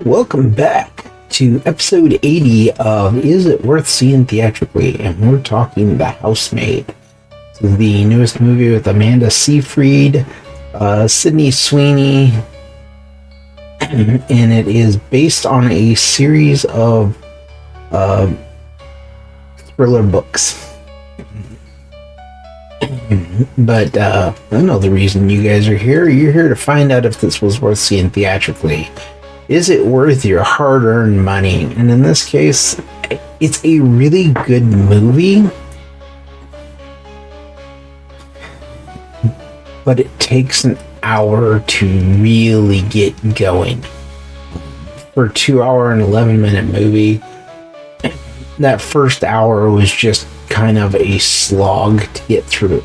Welcome back to episode 80 of Is It Worth Seeing Theatrically? And we're talking The Housemaid. This is the newest movie with Amanda Seyfried, Sydney Sweeney, and it is based on a series of thriller books. But I know the reason you guys are here. You're here to find out if this was worth seeing theatrically. Is it worth your hard-earned money? And in this case, it's a really good movie, but it takes an hour to really get going. For a 2-hour and 11-minute movie, that first hour was just kind of a slog to get through.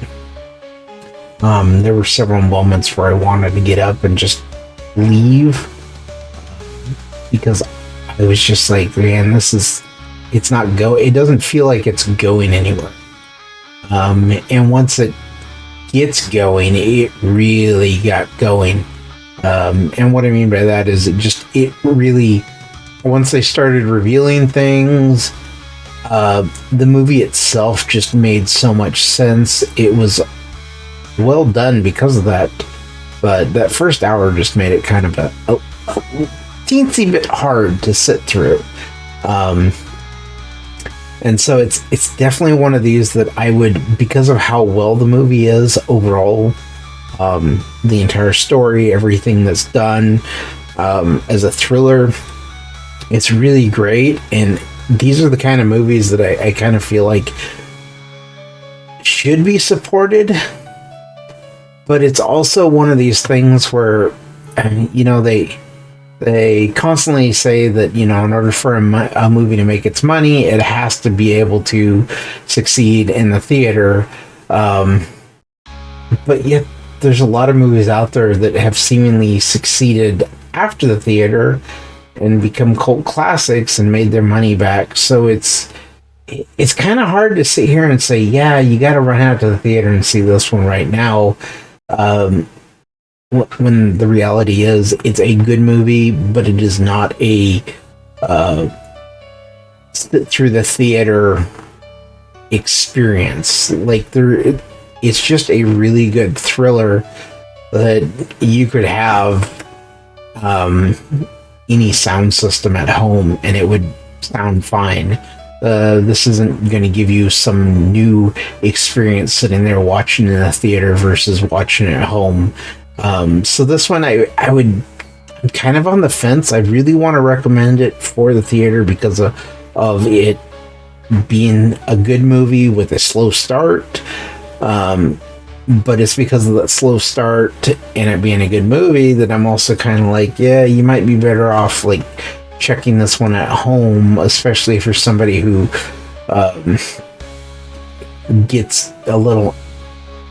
There were several moments where I wanted to get up and just leave, because I was just like, man, it doesn't feel like it's going anywhere. And once it gets going, it really got going. And what I mean by that is once they started revealing things, the movie itself just made so much sense. It was well done because of that, but that first hour just made it kind of a teensy bit hard to sit through. And so it's definitely one of these that I would, because of how well the movie is overall, the entire story, everything that's done, as a thriller, it's really great. And these are the kind of movies that I kind of feel like should be supported, but it's also one of these things where, they constantly say that, in order for a movie to make its money, it has to be able to succeed in the theater. But yet there's a lot of movies out there that have seemingly succeeded after the theater and become cult classics and made their money back. So it's kind of hard to sit here and say, yeah, you got to run out to the theater and see this one right now. When the reality is, it's a good movie, but it is not a through the theater experience. It's just a really good thriller that you could have any sound system at home and it would sound fine. This isn't going to give you some new experience sitting there watching in the theater versus watching it at home. So this one, I'm kind of on the fence. I really want to recommend it for the theater because of it being a good movie with a slow start. But it's because of that slow start and it being a good movie that I'm also kind of like, yeah, you might be better off like checking this one at home, especially for somebody who gets a little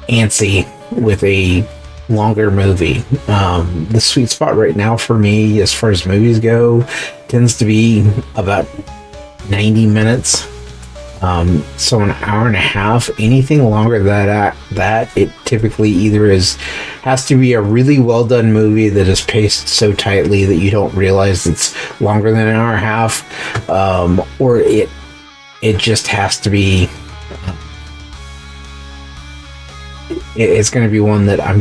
antsy with a longer movie. The sweet spot right now for me, as far as movies go, tends to be about 90 minutes. So an hour and a half. Anything longer than that, it typically either has to be a really well done movie that is paced so tightly that you don't realize it's longer than an hour and a half, or it just has to be. It's going to be one that I'm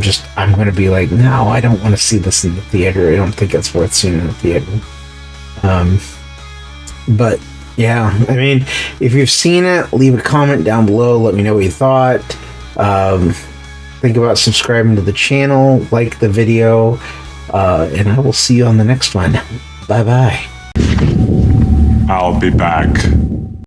going to be like, no, I don't want to see this in the theater. I don't think it's worth seeing in the theater. But yeah, I mean, if you've seen it, leave a comment down below. Let me know what you thought. Think about subscribing to the channel, like the video, and I will see you on the next one. Bye-bye. I'll be back.